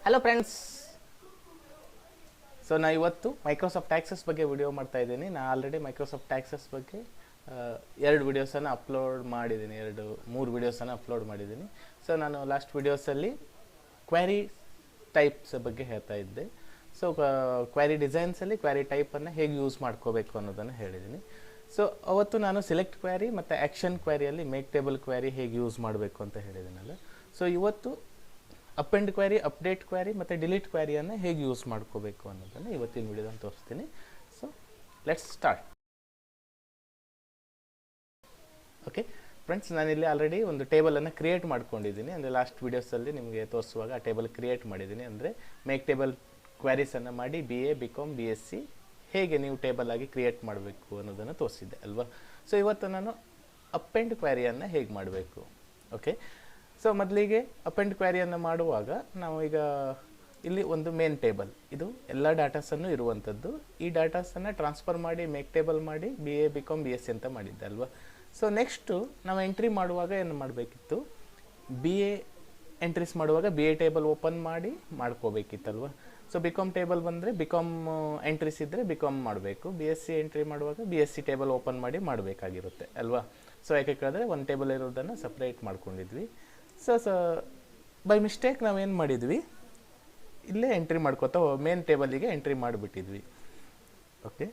Hello friends. So ನಾನು ಇವತ್ತು Microsoft access ಬಗ್ಗೆ ವಿಡಿಯೋ ಮಾಡ್ತಾ ಇದ್ದೀನಿ. ನಾನು ಆಲ್ರೆಡಿ ಮೈಕ್ರೋಸಾಫ್ಟ್ ಆಕ್ಸೆಸ್ ಬಗ್ಗೆ 2 ವಿಡಿಯೋಸನ್ನು ಅಪ್ಲೋಡ್ ಮಾಡಿದ್ದೀನಿ, 3 ವಿಡಿಯೋಸನ್ನು ಅಪ್ಲೋಡ್ ಮಾಡಿದ್ದೀನಿ. ಸೊ ನಾನು ಲಾಸ್ಟ್ ವಿಡಿಯೋಸಲ್ಲಿ ಕ್ವೆರಿ ಟೈಪ್ಸ್ ಬಗ್ಗೆ ಹೇಳ್ತಾ ಇದ್ದೆ. ಸೊ ಕ್ವೆರಿ ಡಿಸೈನ್ಸಲ್ಲಿ ಕ್ವೆರಿ ಟೈಪನ್ನು ಹೇಗೆ ಯೂಸ್ ಮಾಡ್ಕೋಬೇಕು ಅನ್ನೋದನ್ನು ಹೇಳಿದ್ದೀನಿ. ಸೊ ಅವತ್ತು ನಾನು ಸೆಲೆಕ್ಟ್ ಕ್ವೆರಿ ಮತ್ತು ಆ್ಯಕ್ಷನ್ ಕ್ವೆರಿಯಲ್ಲಿ ಮೇಕ್ ಟೇಬಲ್ ಕ್ವೆರಿ ಹೇಗೆ ಯೂಸ್ ಮಾಡಬೇಕು ಅಂತ ಹೇಳಿದ್ದೀನಲ್ಲ. ಸೊ ಇವತ್ತು ಅಪೆಂಡ್ ಕ್ವೆರಿ, ಅಪ್ಡೇಟ್ ಕ್ವೆರಿ ಮತ್ತು ಡಿಲೀಟ್ ಕ್ವೆರಿಯನ್ನು ಹೇಗೆ ಯೂಸ್ ಮಾಡ್ಕೋಬೇಕು ಅನ್ನೋದನ್ನು ಇವತ್ತಿನ ವಿಡಿಯೋದಲ್ಲಿ ತೋರಿಸ್ತೀನಿ. So let's start. Okay friends, ನಾನಿಲ್ಲಿ ಆಲ್ರೆಡಿ ಒಂದು ಟೇಬಲನ್ನು ಕ್ರಿಯೇಟ್ ಮಾಡ್ಕೊಂಡಿದ್ದೀನಿ. ಅಂದರೆ ಲಾಸ್ಟ್ ವೀಡಿಯೋಸಲ್ಲಿ ನಿಮಗೆ ತೋರಿಸುವಾಗ ಆ ಟೇಬಲ್ ಕ್ರಿಯೇಟ್ ಮಾಡಿದ್ದೀನಿ. ಅಂದರೆ ಮೇಕ್ ಟೇಬಲ್ ಕ್ವೆರೀಸನ್ನು ಮಾಡಿ BA, BCom, BSc ಹೇಗೆ ನೀವು ಟೇಬಲ್ ಆಗಿ ಕ್ರಿಯೇಟ್ ಮಾಡಬೇಕು ಅನ್ನೋದನ್ನು ತೋರಿಸಿದ್ದೆ ಅಲ್ವಾ. ಸೊ ಇವತ್ತು ನಾನು ಅಪೆಂಡ್ ಕ್ವೆರಿಯನ್ನು ಹೇಗೆ ಮಾಡಬೇಕು. ಓಕೆ, ಸೊ ಮೊದಲಿಗೆ ಅಪೆಂಡ್ ಕ್ವೆರಿಯನ್ನು ಮಾಡುವಾಗ ನಾವು ಈಗ ಇಲ್ಲಿ ಒಂದು ಮೇನ್ ಟೇಬಲ್, ಇದು ಎಲ್ಲ ಡಾಟಾಸನ್ನು ಇರುವಂಥದ್ದು. ಈ ಡಾಟಾಸನ್ನು ಟ್ರಾನ್ಸ್ಫರ್ ಮಾಡಿ ಮೇಕ್ ಟೇಬಲ್ ಮಾಡಿ BA, BCom, BSc ಅಂತ ಮಾಡಿದ್ದೆ ಅಲ್ವಾ. ಸೊ ನೆಕ್ಸ್ಟು ನಾವು ಎಂಟ್ರಿ ಮಾಡುವಾಗ ಏನು ಮಾಡಬೇಕಿತ್ತು, BA ಎಂಟ್ರೀಸ್ ಮಾಡುವಾಗ BA ಟೇಬಲ್ ಓಪನ್ ಮಾಡಿ ಮಾಡ್ಕೋಬೇಕಿತ್ತಲ್ವ. ಸೊ BCom ಟೇಬಲ್ ಬಂದರೆ BCom ಎಂಟ್ರೀಸ್ ಇದ್ದರೆ BCom ಮಾಡಬೇಕು. BSc ಎಂಟ್ರಿ ಮಾಡುವಾಗ BSc ಟೇಬಲ್ ಓಪನ್ ಮಾಡಿ ಮಾಡಬೇಕಾಗಿರುತ್ತೆ ಅಲ್ವಾ. ಸೊ ಯಾಕೆ ಕೇಳಿದ್ರೆ ಒಂದು ಟೇಬಲ್ ಇರೋದನ್ನು ಸಪ್ರೇಟ್ ಮಾಡ್ಕೊಂಡಿದ್ವಿ. ಸೊ ಬೈ ಮಿಸ್ಟೇಕ್ ನಾವೇನು ಮಾಡಿದ್ವಿ, ಇಲ್ಲೇ ಎಂಟ್ರಿ ಮಾಡ್ಕೋತಾ ಮೇನ್ ಟೇಬಲಿಗೆ ಎಂಟ್ರಿ ಮಾಡಿಬಿಟ್ಟಿದ್ವಿ. Okay,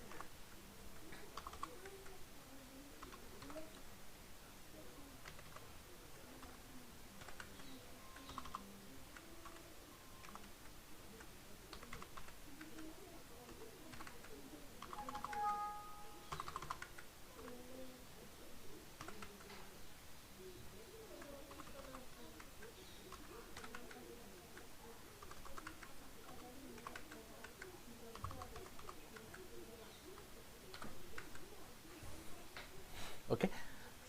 okay.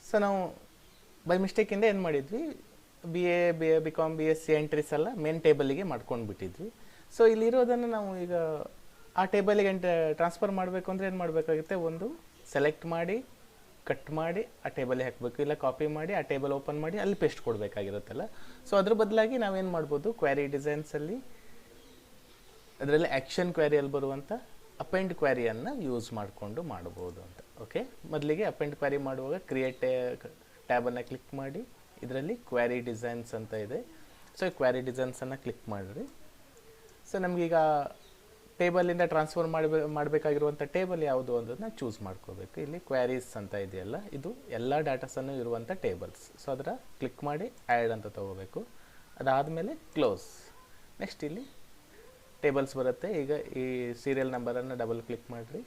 ಸೊ ನಾವು ಬೈ ಮಿಸ್ಟೇಕಿಂದ ಏನು ಮಾಡಿದ್ವಿ, BA, BCom, BSc ಎಂಟ್ರೀಸ್ ಎಲ್ಲ ಮೇನ್ ಟೇಬಲಿಗೆ ಮಾಡ್ಕೊಂಡು ಬಿಟ್ಟಿದ್ವಿ. ಸೊ ಇಲ್ಲಿರೋದನ್ನು ನಾವು ಈಗ ಆ ಟೇಬಲಿಗೆ ಟ್ರಾನ್ಸ್ಫರ್ ಮಾಡಬೇಕು ಅಂದರೆ ಏನು ಮಾಡಬೇಕಾಗುತ್ತೆ, ಒಂದು ಸೆಲೆಕ್ಟ್ ಮಾಡಿ ಕಟ್ ಮಾಡಿ ಆ ಟೇಬಲಿಗೆ ಹಾಕಬೇಕು, ಇಲ್ಲ ಕಾಪಿ ಮಾಡಿ ಆ ಟೇಬಲ್ ಓಪನ್ ಮಾಡಿ ಅಲ್ಲಿ ಪೇಸ್ಟ್ ಕೊಡಬೇಕಾಗಿರುತ್ತಲ್ಲ. ಸೊ ಅದ್ರ ಬದಲಾಗಿ ನಾವೇನು ಮಾಡ್ಬೋದು, ಕ್ವೆರಿ ಡಿಸೈನ್ಸಲ್ಲಿ ಅದರಲ್ಲಿ ಆ್ಯಕ್ಷನ್ ಕ್ವೆರಿಯಲ್ಲಿ ಬರುವಂಥ ಅಪೆಂಡ್ ಕ್ವೆರಿಯನ್ನು ಯೂಸ್ ಮಾಡಿಕೊಂಡು ಮಾಡ್ಬೋದು ಅಂತ. ಓಕೆ, ಮೊದಲಿಗೆ ಅಪೆಂಡ್ ಕ್ವೆರಿ ಮಾಡುವಾಗ ಕ್ರಿಯೇಟ್ ಟ್ಯಾಬನ್ನು ಕ್ಲಿಕ್ ಮಾಡಿ ಇದರಲ್ಲಿ ಕ್ವೆರಿ ಡಿಸೈನ್ಸ್ ಅಂತ ಇದೆ. ಸೊ ಕ್ವೆರಿ ಡಿಸೈನ್ಸನ್ನು ಕ್ಲಿಕ್ ಮಾಡಿರಿ. ಸೊ ನಮಗೀಗ ಟೇಬಲಿಂದ ಟ್ರಾನ್ಸ್ಫರ್ ಮಾಡಬೇಕಾಗಿರುವಂಥ ಟೇಬಲ್ ಯಾವುದು ಅನ್ನೋದನ್ನ ಚೂಸ್ ಮಾಡ್ಕೋಬೇಕು. ಇಲ್ಲಿ ಕ್ವೆರೀಸ್ ಅಂತ ಇದೆಯಲ್ಲ, ಇದು ಎಲ್ಲ ಡಾಟಾಸನ್ನು ಇರುವಂಥ ಟೇಬಲ್ಸ್. ಸೊ ಅದರ ಕ್ಲಿಕ್ ಮಾಡಿ ಆ್ಯಡ್ ಅಂತ ತೊಗೋಬೇಕು. ಅದಾದಮೇಲೆ ಕ್ಲೋಸ್. ನೆಕ್ಸ್ಟ್ ಇಲ್ಲಿ ಟೇಬಲ್ಸ್ ಬರುತ್ತೆ. ಈಗ ಈ ಸೀರಿಯಲ್ ನಂಬರನ್ನು ಡಬಲ್ ಕ್ಲಿಕ್ ಮಾಡಿರಿ,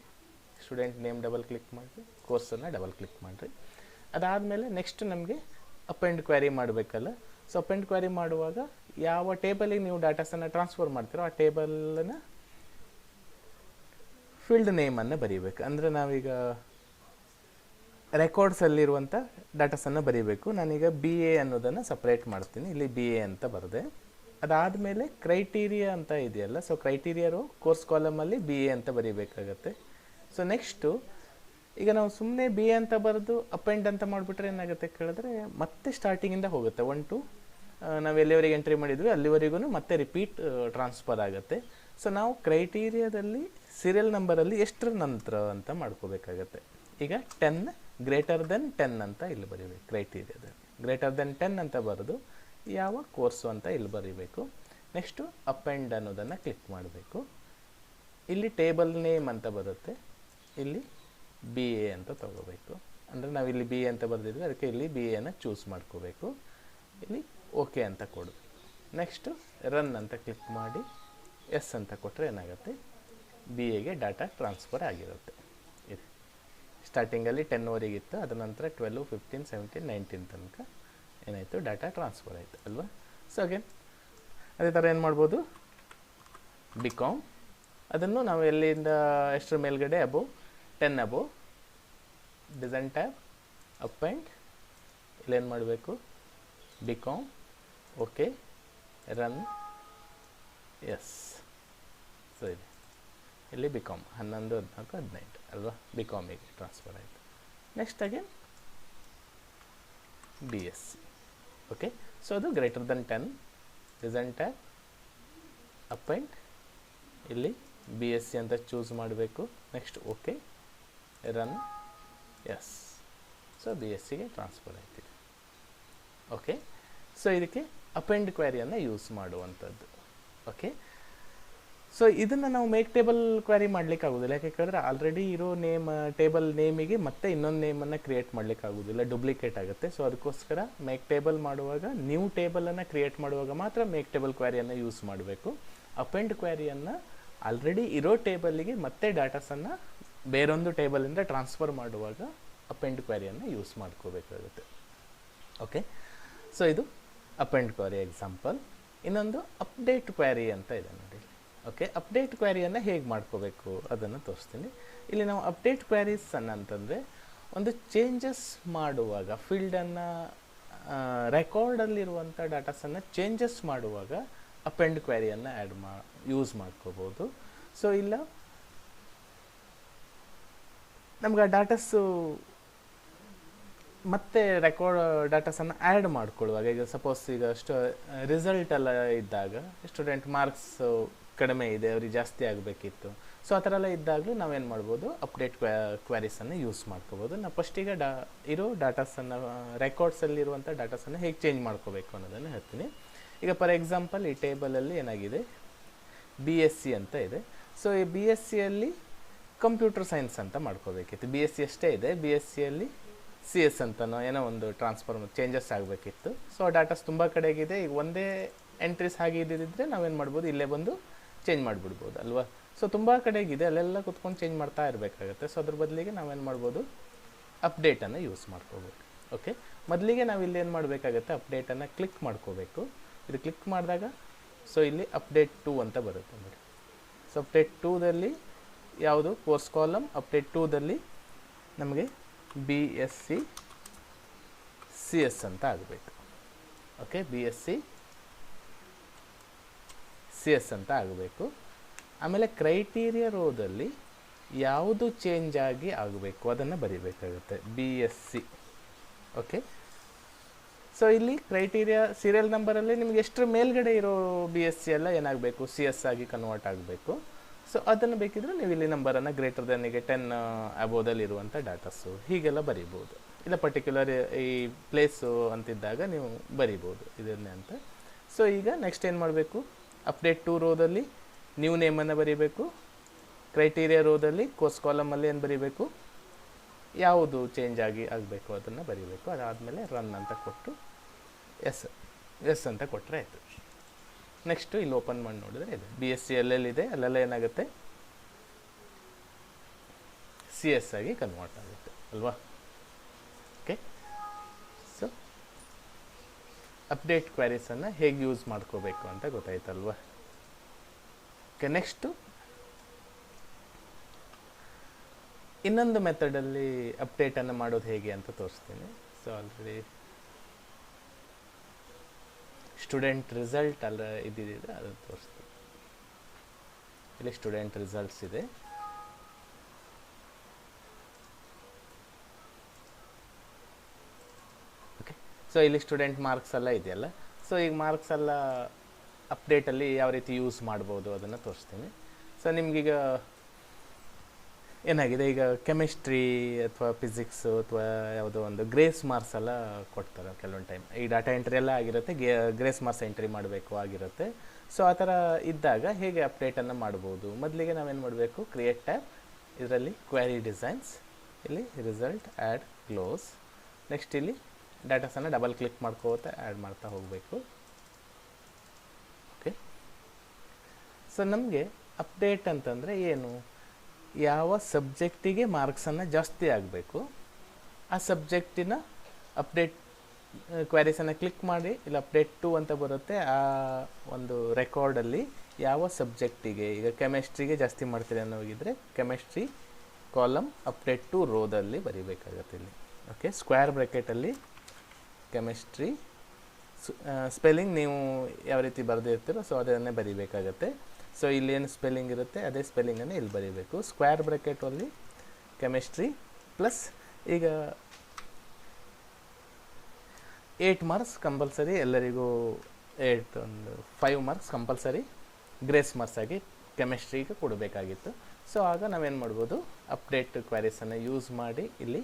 ಸ್ಟೂಡೆಂಟ್ ನೇಮ್ ಡಬಲ್ ಕ್ಲಿಕ್ ಮಾಡಿರಿ, ಕೋರ್ಸನ್ನು ಡಬಲ್ ಕ್ಲಿಕ್ ಮಾಡಿರಿ. ಅದಾದಮೇಲೆ ನೆಕ್ಸ್ಟ್ ನಮಗೆ ಅಪೆಂಡ್ ಕ್ವೆರಿ ಮಾಡಬೇಕಲ್ಲ. ಸೊ ಅಪೆಂಡ್ ಕ್ವೆರಿ ಮಾಡುವಾಗ ಯಾವ ಟೇಬಲಿಗೆ ನೀವು ಡಾಟಾಸನ್ನು ಟ್ರಾನ್ಸ್ಫರ್ ಮಾಡ್ತೀರೋ ಆ ಟೇಬಲನ್ನು ಫೀಲ್ಡ್ ನೇಮನ್ನು ಬರೀಬೇಕು. ಅಂದರೆ ನಾವೀಗ ರೆಕಾರ್ಡ್ಸಲ್ಲಿರುವಂಥ ಡಾಟಾಸನ್ನು ಬರೀಬೇಕು. ನಾನೀಗ BA ಅನ್ನೋದನ್ನು ಸಪ್ರೇಟ್ ಮಾಡ್ತೀನಿ, ಇಲ್ಲಿ BA ಅಂತ ಬರೆದೆ. ಅದಾದಮೇಲೆ ಕ್ರೈಟೀರಿಯಾ ಅಂತ ಇದೆಯಲ್ಲ, ಸೊ ಕ್ರೈಟೀರಿಯಾರು ಕೋರ್ಸ್ ಕಾಲಮಲ್ಲಿ BA ಅಂತ ಬರೀಬೇಕಾಗತ್ತೆ. ಸೊ ನೆಕ್ಸ್ಟು ಈಗ ನಾವು ಸುಮ್ಮನೆ BA ಅಂತ ಬರೆದು ಅಪೆಂಡ್ ಅಂತ ಮಾಡಿಬಿಟ್ರೆ ಏನಾಗುತ್ತೆ ಕೇಳಿದ್ರೆ ಮತ್ತೆ ಸ್ಟಾರ್ಟಿಂಗಿಂದ ಹೋಗುತ್ತೆ. 1 to ನಾವು ಎಲ್ಲಿವರೆಗೆ ಎಂಟ್ರಿ ಮಾಡಿದ್ವಿ ಅಲ್ಲಿವರೆಗೂ ಮತ್ತೆ ರಿಪೀಟ್ ಟ್ರಾನ್ಸ್ಫರ್ ಆಗುತ್ತೆ. ಸೊ ನಾವು ಕ್ರೈಟೀರಿಯಾದಲ್ಲಿ ಸೀರಿಯಲ್ ನಂಬರಲ್ಲಿ ಎಷ್ಟರ ನಂತರ ಅಂತ ಮಾಡ್ಕೋಬೇಕಾಗತ್ತೆ. ಈಗ 10 ಗ್ರೇಟರ್ ದೆನ್ 10 ಅಂತ ಇಲ್ಲಿ ಬರೀಬೇಕು. ಕ್ರೈಟೀರಿಯಾದಲ್ಲಿ ಗ್ರೇಟರ್ ದೆನ್ 10 ಅಂತ ಬರೆದು ಯಾವ ಕೋರ್ಸು ಅಂತ ಇಲ್ಲಿ ಬರೀಬೇಕು. ನೆಕ್ಸ್ಟು ಅಪೆಂಡ್ ಅನ್ನೋದನ್ನು ಕ್ಲಿಕ್ ಮಾಡಬೇಕು. ಇಲ್ಲಿ ಟೇಬಲ್ ನೇಮ್ ಅಂತ ಬರುತ್ತೆ, ಇಲ್ಲಿ BA ಅಂತ ತಗೋಬೇಕು. ಅಂದರೆ ನಾವು ಇಲ್ಲಿ BA ಅಂತ ಬರೆದಿದ್ವಿ, ಅದಕ್ಕೆ ಇಲ್ಲಿ BAನ ಚೂಸ್ ಮಾಡ್ಕೋಬೇಕು. ಇಲ್ಲಿ ಓಕೆ ಅಂತ ಕೊಡು. ನೆಕ್ಸ್ಟು ರನ್ ಅಂತ ಕ್ಲಿಕ್ ಮಾಡಿ ಎಸ್ ಅಂತ ಕೊಟ್ಟರೆ ಏನಾಗುತ್ತೆ, BAಗೆ ಡಾಟಾ ಟ್ರಾನ್ಸ್ಫರ್ ಆಗಿರುತ್ತೆ. ಇದು ಸ್ಟಾರ್ಟಿಂಗಲ್ಲಿ 10ವರೆಗಿತ್ತು, ಅದರ ನಂತರ 12, 15, 17, 19 ತನಕ ಏನಾಯಿತು, ಡಾಟಾ ಟ್ರಾನ್ಸ್ಫರ್ ಆಯಿತು ಅಲ್ವಾ. ಸೊ ಅಗೇನ್ ಅದೇ ಥರ ಏನು ಮಾಡ್ಬೋದು, BCom ಅದನ್ನು ನಾವು ಎಲ್ಲಿಂದ ಎಷ್ಟರ ಮೇಲ್ಗಡೆ above 10 above design tab append ಇಲ್ಲೇನು ಮಾಡಬೇಕು, BCom okay run yes. So ಇಲ್ಲಿ BCom 11, 14, 15 ಅಲ್ವಾ, BComಗೆ ಟ್ರಾನ್ಸ್ಫರ್ ಆಯಿತು. Next again BSc. Okay, so ಅದು greater than 10 design tab append, ಇಲ್ಲಿ BSc ಅಂತ ಚೂಸ್ ಮಾಡಬೇಕು. Next okay, run, yes. So BScಗೆ ಟ್ರಾನ್ಸ್ಫರ್ ಆಯ್ತಿದೆ. ಓಕೆ, ಸೊ ಇದಕ್ಕೆ ಅಪೆಂಡ್ ಕ್ವೆರಿಯನ್ನು ಯೂಸ್ ಮಾಡುವಂಥದ್ದು. ಓಕೆ, ಸೊ ಇದನ್ನು ನಾವು ಮೇಕ್ ಟೇಬಲ್ ಕ್ವೆರಿ ಮಾಡಲಿಕ್ಕೆ ಆಗೋದಿಲ್ಲ. ಯಾಕೆಂದರೆ ಆಲ್ರೆಡಿ ಇರೋ ಟೇಬಲ್ ನೇಮಿಗೆ ಮತ್ತೆ ಇನ್ನೊಂದು ನೇಮನ್ನು ಕ್ರಿಯೇಟ್ ಮಾಡಲಿಕ್ಕೆ ಆಗೋದಿಲ್ಲ, ಡೂಪ್ಲಿಕೇಟ್ ಆಗುತ್ತೆ. ಸೊ ಅದಕ್ಕೋಸ್ಕರ ಮೇಕ್ ಟೇಬಲ್ ಮಾಡುವಾಗ, ನ್ಯೂ ಟೇಬಲನ್ನು ಕ್ರಿಯೇಟ್ ಮಾಡುವಾಗ ಮಾತ್ರ ಮೇಕ್ ಟೇಬಲ್ ಕ್ವೆರಿಯನ್ನು ಯೂಸ್ ಮಾಡಬೇಕು. ಅಪೆಂಡ್ ಕ್ವೆರಿಯನ್ನು ಆಲ್ರೆಡಿ ಇರೋ ಟೇಬಲಿಗೆ ಮತ್ತೆ ಡಾಟಾಸನ್ನು ಬೇರೊಂದು ಟೇಬಲಿಂದ ಟ್ರಾನ್ಸ್ಫರ್ ಮಾಡುವಾಗ ಅಪೆಂಡ್ ಕ್ವೆರಿಯನ್ನು ಯೂಸ್ ಮಾಡ್ಕೋಬೇಕಾಗುತ್ತೆ. ಓಕೆ, ಸೊ ಇದು ಅಪೆಂಡ್ ಕ್ವೆರಿ ಎಕ್ಸಾಂಪಲ್. ಇನ್ನೊಂದು ಅಪ್ಡೇಟ್ ಕ್ವೆರಿ ಅಂತ ಇದೆ ನೋಡಿ. ಓಕೆ, ಅಪ್ಡೇಟ್ ಕ್ವೆರಿಯನ್ನು ಹೇಗೆ ಮಾಡ್ಕೋಬೇಕು ಅದನ್ನು ತೋರಿಸ್ತೀನಿ. ಇಲ್ಲಿ ನಾವು ಅಪ್ಡೇಟ್ ಕ್ವೆರೀಸ್ ಅಂತಂದರೆ ಒಂದು ಚೇಂಜಸ್ ಮಾಡುವಾಗ, ಫೀಲ್ಡನ್ನು ರೆಕಾರ್ಡಲ್ಲಿರುವಂಥ ಡಾಟಾಸನ್ನು ಚೇಂಜಸ್ ಮಾಡುವಾಗ ಅಪೆಂಡ್ ಕ್ವೆರಿಯನ್ನು ಯೂಸ್ ಮಾಡ್ಕೋಬೋದು. ಸೊ ಇಲ್ಲ ನಮ್ಗೆ ಆ ಡಾಟಸ್ಸು ಮತ್ತೆ ಡಾಟಾಸನ್ನು ಆ್ಯಡ್ ಮಾಡ್ಕೊಳ್ಳುವಾಗ, ಈಗ ಸಪೋಸ್ ಈಗ ರಿಸಲ್ಟ್ ಎಲ್ಲ ಇದ್ದಾಗ ಸ್ಟೂಡೆಂಟ್ ಮಾರ್ಕ್ಸ್ ಕಡಿಮೆ ಇದೆ, ಅವ್ರಿಗೆ ಜಾಸ್ತಿ ಆಗಬೇಕಿತ್ತು. ಸೊ ಆ ಥರ ಎಲ್ಲ ಇದ್ದಾಗಲೂ ನಾವೇನು ಮಾಡ್ಬೋದು, ಅಪ್ಡೇಟ್ ಕ್ವೆರೀಸನ್ನು ಯೂಸ್ ಮಾಡ್ಕೋಬೋದು. ನಾವು ಫಸ್ಟಿಗೆ ಇರೋ ಡಾಟಾಸನ್ನು, ರೆಕಾರ್ಡ್ಸಲ್ಲಿರುವಂಥ ಡಾಟಾಸನ್ನು ಹೇಗೆ ಚೇಂಜ್ ಮಾಡ್ಕೋಬೇಕು ಅನ್ನೋದನ್ನು ಹೇಳ್ತೀನಿ. ಈಗ ಫಾರ್ ಎಕ್ಸಾಂಪಲ್ ಈ ಟೇಬಲಲ್ಲಿ ಏನಾಗಿದೆ, BSc ಅಂತ ಇದೆ. ಸೊ ಈ BScಯಲ್ಲಿ ಕಂಪ್ಯೂಟರ್ ಸೈನ್ಸ್ ಅಂತ ಮಾಡ್ಕೋಬೇಕಿತ್ತು. BSc ಅಷ್ಟೇ ಇದೆ, BScಯಲ್ಲಿ CS ಅಂತನೋ ಏನೋ ಒಂದು ಚೇಂಜಸ್ ಆಗಬೇಕಿತ್ತು. ಸೊ ಡಾಟಾಸ್ ತುಂಬ ಕಡೆಗಿದೆ. ಈಗ ಒಂದೇ ಎಂಟ್ರೀಸ್ ಹಾಗೆ ಇದ್ದಿದ್ದರೆ ನಾವೇನು ಮಾಡ್ಬೋದು, ಇಲ್ಲೇ ಬಂದು ಚೇಂಜ್ ಮಾಡಿಬಿಡ್ಬೋದು ಅಲ್ವಾ. ಸೊ ತುಂಬ ಕಡೆಗಿದೆ, ಅಲ್ಲೆಲ್ಲ ಕುತ್ಕೊಂಡು ಚೇಂಜ್ ಮಾಡ್ತಾ ಇರಬೇಕಾಗುತ್ತೆ. ಸೊ ಅದ್ರ ಬದಲಿಗೆ ನಾವೇನು ಮಾಡ್ಬೋದು, ಅಪ್ಡೇಟನ್ನು ಯೂಸ್ ಮಾಡ್ಕೋಬೇಕು. ಓಕೆ, ಮೊದಲಿಗೆ ನಾವು ಇಲ್ಲಿ ಏನು ಮಾಡಬೇಕಾಗುತ್ತೆ, ಅಪ್ಡೇಟನ್ನು ಕ್ಲಿಕ್ ಮಾಡ್ಕೋಬೇಕು. ಇದು ಕ್ಲಿಕ್ ಮಾಡಿದಾಗ ಸೊ ಇಲ್ಲಿ ಅಪ್ಡೇಟ್ 2 ಅಂತ ಬರುತ್ತೆ ನೋಡಿ. ಸೊ ಅಪ್ಡೇಟ್ 2ದಲ್ಲಿ ಯಾವುದು ಕೋರ್ಸ್ ಕಾಲಮ್, ಅಪ್ಡೇಟ್ 2ದಲ್ಲಿ ನಮಗೆ BSc CS ಅಂತ ಆಗಬೇಕು. ಓಕೆ, BSc CS ಅಂತ ಆಗಬೇಕು. ಆಮೇಲೆ ಕ್ರೈಟೀರಿಯಾ ರೋದಲ್ಲಿ ಯಾವುದು ಚೇಂಜ್ ಆಗಿ ಆಗಬೇಕು ಅದನ್ನು ಬರೀಬೇಕಾಗುತ್ತೆ, BSc. ಓಕೆ, ಸೊ ಇಲ್ಲಿ ಕ್ರೈಟೀರಿಯಾ ಸೀರಿಯಲ್ ನಂಬರಲ್ಲಿ ನಿಮಗೆ ಎಷ್ಟರ ಮೇಲ್ಗಡೆ ಇರೋ BSc ಎಲ್ಲ ಏನಾಗಬೇಕು, CS ಆಗಿ ಕನ್ವರ್ಟ್ ಆಗಬೇಕು. ಸೊ ಅದನ್ನು ಬೇಕಿದ್ರೆ ನೀವು ಇಲ್ಲಿ ನಂಬರನ್ನು ಗ್ರೇಟರ್ ದೆನ್ ಈಗ 10 ಅಬೋದಲ್ಲಿ ಇರುವಂಥ ಡಾಟಾಸು ಹೀಗೆಲ್ಲ ಬರಿಬೋದು. ಇಲ್ಲ ಪರ್ಟಿಕ್ಯುಲರ್ ಈ ಪ್ಲೇಸು ಅಂತಿದ್ದಾಗ ನೀವು ಬರಿಬೋದು ಇದನ್ನೇ ಅಂತ. ಸೊ ಈಗ ನೆಕ್ಸ್ಟ್ ಏನು ಮಾಡಬೇಕು, ಅಪ್ಡೇಟ್ 2 ರೋದಲ್ಲಿ ನ್ಯೂ ನೇಮನ್ನು ಬರೀಬೇಕು. ಕ್ರೈಟೀರಿಯಾ ರೋದಲ್ಲಿ ಕೋರ್ಸ್ ಕಾಲಮಲ್ಲಿ ಏನು ಬರೀಬೇಕು, ಯಾವುದು ಚೇಂಜ್ ಆಗಬೇಕು ಅದನ್ನು ಬರೀಬೇಕು. ಅದಾದಮೇಲೆ ರನ್ ಅಂತ ಕೊಟ್ಟು ಎಸ್ ಅಂತ ಕೊಟ್ಟರೆ ಆಯಿತು. ನೆಕ್ಸ್ಟು ಇಲ್ಲಿ ಓಪನ್ ಮಾಡಿ ನೋಡಿದ್ರೆ ಇದೆ BSc ಎಲ್ಲೆಲ್ಲಿದೆ ಅಲ್ಲೆಲ್ಲ ಏನಾಗುತ್ತೆ, CS ಆಗಿ ಕನ್ವರ್ಟ್ ಆಗುತ್ತೆ ಅಲ್ವಾ. ಓಕೆ, ಸೊ ಅಪ್ಡೇಟ್ ಕ್ವೆರೀಸನ್ನು ಹೇಗೆ ಯೂಸ್ ಮಾಡ್ಕೋಬೇಕು ಅಂತ ಗೊತ್ತಾಯ್ತಲ್ವಾ. ಓಕೆ, ನೆಕ್ಸ್ಟು ಇನ್ನೊಂದು ಮೆಥಡಲ್ಲಿ ಅಪ್ಡೇಟನ್ನು ಮಾಡೋದು ಹೇಗೆ ಅಂತ ತೋರಿಸ್ತೀನಿ. ಸೊ ಆಲ್ರೆಡಿ ಸ್ಟೂಡೆಂಟ್ ರಿಸಲ್ಟ್ ಅಲ್ಲ ಇದ್ದಿದ್ದರೆ ಅದನ್ನು ತೋರಿಸ್ತೀನಿ. ಇಲ್ಲಿ ಸ್ಟೂಡೆಂಟ್ ರಿಸಲ್ಟ್ಸ್ ಇದೆ. ಓಕೆ, ಸೊ ಇಲ್ಲಿ ಸ್ಟೂಡೆಂಟ್ ಮಾರ್ಕ್ಸ್ ಎಲ್ಲ ಇದೆಯಲ್ಲ. ಸೊ ಈಗ ಮಾರ್ಕ್ಸ್ ಎಲ್ಲ ಅಪ್ಡೇಟಲ್ಲಿ ಯಾವ ರೀತಿ ಯೂಸ್ ಮಾಡ್ಬೋದು ಅದನ್ನು ತೋರಿಸ್ತೀನಿ. ಸೊ ನಿಮಗೀಗ ಏನಾಗಿದೆ, ಈಗ ಕೆಮಿಸ್ಟ್ರಿ ಅಥವಾ ಫಿಸಿಕ್ಸು ಅಥವಾ ಯಾವುದೋ ಒಂದು ಗ್ರೇಸ್ ಮಾರ್ಕ್ಸ್ ಎಲ್ಲ ಕೊಡ್ತಾರೆ ಕೆಲವೊಂದು ಟೈಮ್. ಈ ಡಾಟಾ ಎಂಟ್ರಿ ಎಲ್ಲ ಆಗಿರುತ್ತೆ, ಗ್ರೇಸ್ ಮಾರ್ಕ್ಸ್ ಎಂಟ್ರಿ ಮಾಡಬೇಕು ಆಗಿರುತ್ತೆ. ಸೊ ಆ ಥರ ಇದ್ದಾಗ ಹೇಗೆ ಅಪ್ಡೇಟನ್ನು ಮಾಡ್ಬೋದು, ಮೊದಲಿಗೆ ನಾವೇನು ಮಾಡಬೇಕು, ಕ್ರಿಯೇಟ್ ಟ್ಯಾಬ್, ಇದರಲ್ಲಿ ಕ್ವೆರಿ ಡಿಸೈನ್ಸ್, ಇಲ್ಲಿ ರಿಸಲ್ಟ್, ಆ್ಯಡ್, ಕ್ಲೋಸ್. ನೆಕ್ಸ್ಟ್ ಇಲ್ಲಿ ಡಾಟಾಸನ್ನು ಡಬಲ್ ಕ್ಲಿಕ್ ಮಾಡ್ಕೋತಾ ಆ್ಯಡ್ ಮಾಡ್ತಾ ಹೋಗಬೇಕು. ಓಕೆ, ಸೊ ನಮಗೆ ಅಪ್ಡೇಟ್ ಅಂತಂದರೆ ಏನು, ಯಾವ ಸಬ್ಜೆಕ್ಟಿಗೆ ಮಾರ್ಕ್ಸನ್ನು ಜಾಸ್ತಿ ಆಗಬೇಕು ಆ ಸಬ್ಜೆಕ್ಟಿನ ಅಪ್ಡೇಟ್ ಕ್ವೆರೀಸನ್ನು ಕ್ಲಿಕ್ ಮಾಡಿ ಇಲ್ಲಿ ಅಪ್ಡೇಟ್ 2 ಅಂತ ಬರುತ್ತೆ. ಆ ಒಂದು ರೆಕಾರ್ಡಲ್ಲಿ ಯಾವ ಸಬ್ಜೆಕ್ಟಿಗೆ, ಈಗ ಕೆಮಿಸ್ಟ್ರಿಗೆ ಜಾಸ್ತಿ ಮಾಡ್ತೀರಿ ಅನ್ನೋಗಿದ್ರೆ ಕೆಮಿಸ್ಟ್ರಿ ಕಾಲಮ್ ಅಪ್ಡೇಟ್ 2 ರೋದಲ್ಲಿ ಬರೀಬೇಕಾಗತ್ತೆ ಇಲ್ಲಿ. ಓಕೆ, ಸ್ಕ್ವೇರ್ ಬ್ರ್ಯಾಕೆಟಲ್ಲಿ ಕೆಮಿಸ್ಟ್ರಿ ಸ್ಪೆಲ್ಲಿಂಗ್ ನೀವು ಯಾವ ರೀತಿ ಬರೆದಿರ್ತೀರೋ ಸೊ ಅದನ್ನೇ ಬರೀಬೇಕಾಗತ್ತೆ. ಸೊ ಇಲ್ಲಿ ಏನು ಸ್ಪೆಲ್ಲಿಂಗ್ ಇರುತ್ತೆ ಅದೇ ಸ್ಪೆಲ್ಲಿಂಗನ್ನು ಇಲ್ಲಿ ಬರೀಬೇಕು. ಸ್ಕ್ವೇರ್ ಬ್ರ್ಯಾಕೆಟಲ್ಲಿ ಕೆಮಿಸ್ಟ್ರಿ ಪ್ಲಸ್ ಈಗ 8 ಮಾರ್ಕ್ಸ್ ಕಂಪಲ್ಸರಿ ಎಲ್ಲರಿಗೂ, 5 ಮಾರ್ಕ್ಸ್ ಕಂಪಲ್ಸರಿ ಗ್ರೇಸ್ ಮಾರ್ಕ್ಸ್ ಆಗಿ ಕೆಮಿಸ್ಟ್ರಿಗೆ ಕೊಡಬೇಕಾಗಿತ್ತು. ಸೊ ಆಗ ನಾವೇನು ಮಾಡ್ಬೋದು, ಅಪ್ಡೇಟ್ ಕ್ವಾರೀಸನ್ನು ಯೂಸ್ ಮಾಡಿ ಇಲ್ಲಿ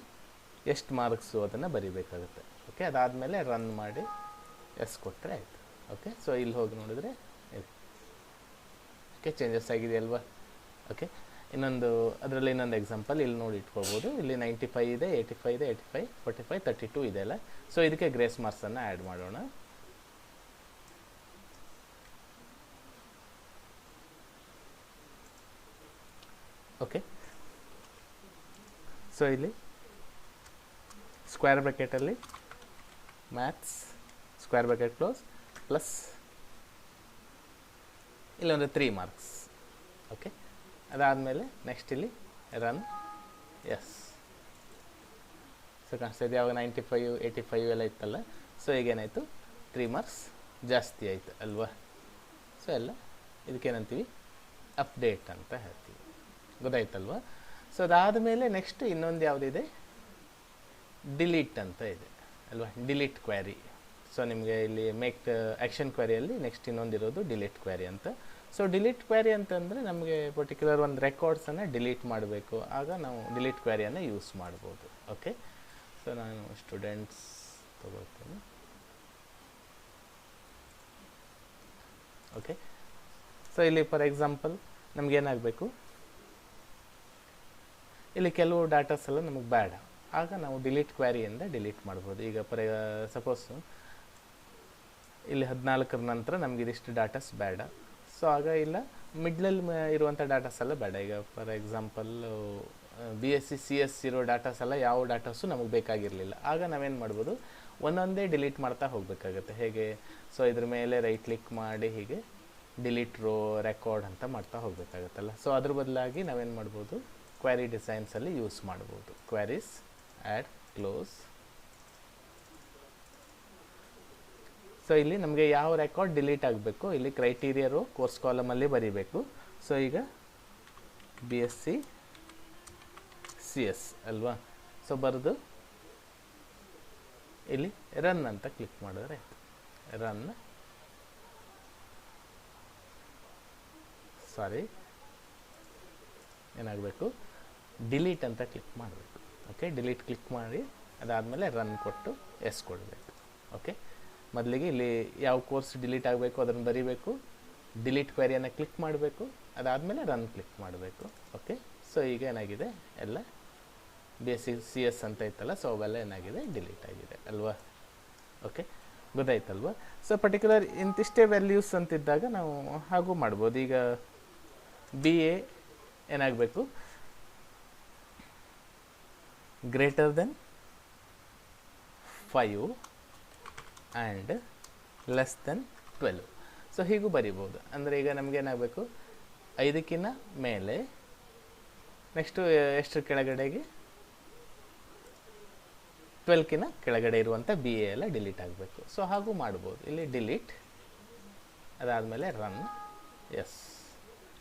ಎಷ್ಟು ಮಾರ್ಕ್ಸು ಅದನ್ನು ಬರೀಬೇಕಾಗುತ್ತೆ. ಓಕೆ, ಅದಾದಮೇಲೆ ರನ್ ಮಾಡಿ ಎಸ್ ಕೊಟ್ಟರೆ ಆಯಿತು. ಓಕೆ, ಸೊ ಇಲ್ಲಿ ಹೋಗಿ ನೋಡಿದ್ರೆ ಓಕೆ ಚೇಂಜಸ್ ಆಗಿದೆಯಲ್ವಾ. ಓಕೆ, ಅದರಲ್ಲಿ ಇನ್ನೊಂದು ಎಕ್ಸಾಂಪಲ್ ಇಲ್ಲಿ ನೋಡಿ ಇಟ್ಕೊಳ್ಬೋದು. ಇಲ್ಲಿ 95 ಇದೆ, 85 ಇದೆ, 85, 45, 32 ಇದೆ ಅಲ್ಲ. ಸೊ ಇದಕ್ಕೆ ಗ್ರೇಸ್ ಮಾರ್ಕ್ಸನ್ನು ಆ್ಯಡ್ ಮಾಡೋಣ. ಓಕೆ, ಸೊ ಇಲ್ಲಿ ಸ್ಕ್ವೇರ್ ಬ್ರ್ಯಾಕೆಟಲ್ಲಿ maths square bracket close plus ಇಲ್ಲೊಂದು 3 ಮಾರ್ಕ್ಸ್. ಓಕೆ, ಅದಾದಮೇಲೆ ನೆಕ್ಸ್ಟ್ ಇಲ್ಲಿ ರನ್ ಎಸ್. ಸೊ ಕಾಣಿಸ್ತಾ ಇದೆ, ಯಾವಾಗ 95, 85 ಎಲ್ಲ ಇತ್ತಲ್ಲ. ಸೊ ಈಗೇನಾಯಿತು, 3 ಮಾರ್ಕ್ಸ್ ಜಾಸ್ತಿ ಆಯಿತು ಅಲ್ವಾ. ಸೊ ಎಲ್ಲ ಇದಕ್ಕೇನಂತೀವಿ, ಅಪ್ಡೇಟ್ ಅಂತ ಹೇಳ್ತೀವಿ. ಗೊತ್ತಾಯ್ತಲ್ವಾ. ಸೊ ಅದಾದಮೇಲೆ ನೆಕ್ಸ್ಟ್ ಇನ್ನೊಂದು ಯಾವುದಿದೆ, ಡಿಲೀಟ್ ಅಂತ ಇದೆ ಅಲ್ವಾ, ಡಿಲೀಟ್ ಕ್ವ್ಯಾರಿ. ಸೊ ನಿಮಗೆ ಇಲ್ಲಿ ಮೇಕ್ ಆ್ಯಕ್ಷನ್ ಕ್ವ್ಯಾರಿಯಲ್ಲಿ ನೆಕ್ಸ್ಟ್ ಇನ್ನೊಂದಿರೋದು ಡಿಲೀಟ್ ಕ್ವ್ಯಾರಿ ಅಂತ. ಸೊ ಡಿಲೀಟ್ ಕ್ವ್ಯಾರಿ ಅಂತಂದರೆ ನಮಗೆ ಪರ್ಟಿಕ್ಯುಲರ್ ಒಂದು ರೆಕಾರ್ಡ್ಸನ್ನು ಡಿಲೀಟ್ ಮಾಡಬೇಕು, ಆಗ ನಾವು ಡಿಲೀಟ್ ಕ್ವ್ಯಾರಿಯನ್ನು ಯೂಸ್ ಮಾಡ್ಬೋದು. ಓಕೆ, ಸೊ ನಾನು ಸ್ಟೂಡೆಂಟ್ಸ್ ತಗೊಳ್ತೇನೆ. ಓಕೆ, ಸೊ ಇಲ್ಲಿ ಫಾರ್ ಎಕ್ಸಾಂಪಲ್ ನಮಗೇನಾಗಬೇಕು, ಇಲ್ಲಿ ಕೆಲವು ಡಾಟಾಸ್ ಎಲ್ಲ ನಮಗೆ ಬೇಡ, ಆಗ ನಾವು ಡಿಲೀಟ್ ಕ್ವ್ಯಾರಿಯಿಂದ ಡಿಲೀಟ್ ಮಾಡ್ಬೋದು. ಈಗ ಸಪೋಸು ಇಲ್ಲಿ 14ರ ನಂತರ ನಮಗೆ ಇದಿಷ್ಟು ಡಾಟಾಸ್ ಬೇಡ. ಸೊ ಆಗ ಇಲ್ಲ ಮಿಡ್ಲಲ್ಲಿ ಇರುವಂಥ ಡಾಟಾಸ್ ಎಲ್ಲ ಬೇಡ. ಈಗ ಫಾರ್ ಎಕ್ಸಾಂಪಲ್ BSc CS ಇರೋ ಡಾಟಾಸ್ ಎಲ್ಲ ಯಾವ ಡಾಟಾಸು ನಮಗೆ ಬೇಕಾಗಿರಲಿಲ್ಲ. ಆಗ ನಾವೇನು ಮಾಡ್ಬೋದು, ಒಂದೊಂದೇ ಡಿಲೀಟ್ ಮಾಡ್ತಾ ಹೋಗಬೇಕಾಗತ್ತೆ. ಹೇಗೆ, ಸೊ ಇದ್ರ ಮೇಲೆ ರೈಟ್ ಕ್ಲಿಕ್ ಮಾಡಿ ಹೀಗೆ ಡಿಲೀಟ್ ರೋ ರೆಕಾರ್ಡ್ ಅಂತ ಮಾಡ್ತಾ ಹೋಗಬೇಕಾಗತ್ತಲ್ಲ. ಸೊ ಅದ್ರ ಬದಲಾಗಿ ನಾವೇನು ಮಾಡ್ಬೋದು, ಕ್ವ್ಯಾರಿ ಡಿಸೈನ್ಸಲ್ಲಿ ಯೂಸ್ ಮಾಡ್ಬೋದು. ಕ್ವ್ಯಾರೀಸ್ ಆ್ಯಡ್ ಕ್ಲೋಸ್. ಸೊ ಇಲ್ಲಿ ನಮಗೆ ಯಾವ ರೆಕಾರ್ಡ್ ಡಿಲೀಟ್ ಆಗಬೇಕು, ಇಲ್ಲಿ ಕ್ರೈಟೀರಿಯಾ ರೋ ಕೋರ್ಸ್ ಕಾಲಮಲ್ಲಿ ಬರೀಬೇಕು. ಸೊ ಈಗ BSc CS ಅಲ್ವಾ. ಸೊ ಬರೆದು ಇಲ್ಲಿ ರನ್ ಅಂತ ಕ್ಲಿಕ್ ಮಾಡಿದ್ರೆ ರನ್, ಸಾರಿ ಏನಾಗಬೇಕು, ಡಿಲೀಟ್ ಅಂತ ಕ್ಲಿಕ್ ಮಾಡಬೇಕು. ಓಕೆ, ಡಿಲೀಟ್ ಕ್ಲಿಕ್ ಮಾಡಿ ಅದಾದಮೇಲೆ ರನ್ ಕೊಟ್ಟು ಎಸ್ ಕೊಡಬೇಕು. ಓಕೆ, ಮೊದಲಿಗೆ ಇಲ್ಲಿ ಯಾವ ಕೋರ್ಸ್ ಡಿಲೀಟ್ ಆಗಬೇಕು ಅದನ್ನು ಬರೀಬೇಕು, ಡಿಲೀಟ್ ಕ್ವೆರಿಯನ್ನು ಕ್ಲಿಕ್ ಮಾಡಬೇಕು, ಅದಾದಮೇಲೆ ರನ್ ಕ್ಲಿಕ್ ಮಾಡಬೇಕು. ಓಕೆ, ಸೊ ಈಗ ಏನಾಗಿದೆ, ಎಲ್ಲ BSc CS ಅಂತ ಇತ್ತಲ್ಲ, ಸೊ ಅವೆಲ್ಲ ಏನಾಗಿದೆ, ಡಿಲೀಟ್ ಆಗಿದೆ ಅಲ್ವಾ. ಓಕೆ, ಗೊತ್ತಾಯ್ತಲ್ವಾ. ಸೊ ಪರ್ಟಿಕ್ಯುಲರ್ ಇಂತಿಷ್ಟೇ ವ್ಯಾಲ್ಯೂಸ್ ಅಂತಿದ್ದಾಗ ನಾವು ಹಾಗೂ ಮಾಡ್ಬೋದು. ಈಗ BA ಏನಾಗಬೇಕು, greater than 5 and less than 12. So ಹೀಗೂ ಬರಿಬೋದು. ಅಂದರೆ ಈಗ ನಮಗೇನಾಗಬೇಕು, 5ಕ್ಕಿಂತ ಮೇಲೆ, ನೆಕ್ಸ್ಟು ಎಷ್ಟು ಕೆಳಗಡೆಗೆ, 12ಕ್ಕಿಂತ ಕೆಳಗಡೆ ಇರುವಂಥ BA ಎಲ್ಲ ಡಿಲೀಟ್ ಆಗಬೇಕು. ಸೊ ಹಾಗೂ ಮಾಡ್ಬೋದು. ಇಲ್ಲಿ ಡಿಲೀಟ್, ಅದಾದಮೇಲೆ ರನ್ ಎಸ್.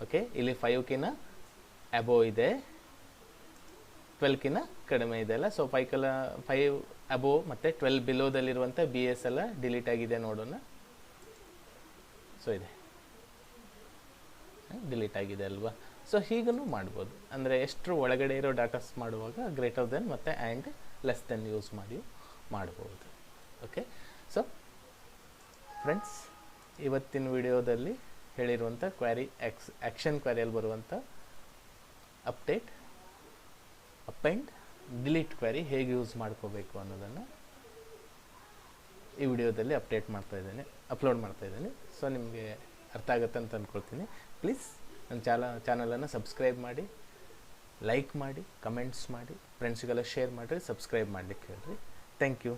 ಓಕೆ, ಇಲ್ಲಿ 5ಕ್ಕಿಂತ ಅಬೋವ್ ಇದೆ, 12ಕ್ಕಿಂತ ಕಡಿಮೆ ಇದೆ ಅಲ್ಲ. ಸೊ 5 ಅಬೋವ್ ಮತ್ತು 12 ಬಿಲೋದಲ್ಲಿರುವಂಥ BS ಎಲ್ಲ ಡಿಲೀಟ್ ಆಗಿದೆ ನೋಡೋಣ. ಸೊ ಇದೆ, ಡಿಲೀಟ್ ಆಗಿದೆ ಅಲ್ವಾ. ಸೊ ಹೀಗೂ ಮಾಡ್ಬೋದು. ಅಂದರೆ ಎಷ್ಟರ ಒಳಗಡೆ ಇರೋ ಡಾಟಾಸ್ ಮಾಡುವಾಗ ಗ್ರೇಟರ್ ದೆನ್ ಮತ್ತು ಆ್ಯಂಡ್ ಲೆಸ್ ದೆನ್ ಯೂಸ್ ಮಾಡಿ ಮಾಡ್ಬೋದು. ಓಕೆ, ಸೊ ಫ್ರೆಂಡ್ಸ್, ಇವತ್ತಿನ ವಿಡಿಯೋದಲ್ಲಿ ಹೇಳಿರುವಂಥ ಕ್ವ್ಯಾರಿ ಆ್ಯಕ್ಷನ್ ಕ್ವ್ಯಾರಿಯಲ್ಲಿ ಬರುವಂಥ ಅಪ್ಡೇಟ್, ಅಪೆಂಡ್, ಡಿಲೀಟ್ ಕ್ವ್ಯಾರಿ ಹೇಗೆ ಯೂಸ್ ಮಾಡ್ಕೋಬೇಕು ಅನ್ನೋದನ್ನು ಈ ವಿಡಿಯೋದಲ್ಲಿ ಅಪ್ಲೋಡ್ ಮಾಡ್ತಾ ಇದ್ದೇನೆ. ಸೊ ನಿಮಗೆ ಅರ್ಥ ಆಗುತ್ತೆ ಅಂತ ಅಂದ್ಕೊಳ್ತೀನಿ. ಪ್ಲೀಸ್ ನನ್ನ ಚಾನಲನ್ನು ಸಬ್ಸ್ಕ್ರೈಬ್ ಮಾಡಿ, ಲೈಕ್ ಮಾಡಿ, ಕಮೆಂಟ್ಸ್ ಮಾಡಿ, ಫ್ರೆಂಡ್ಸ್ಗೆಲ್ಲ ಶೇರ್ ಮಾಡಿರಿ, ಸಬ್ಸ್ಕ್ರೈಬ್ ಮಾಡಲಿಕ್ಕೆ ಹೇಳ್ರಿ. Thank you.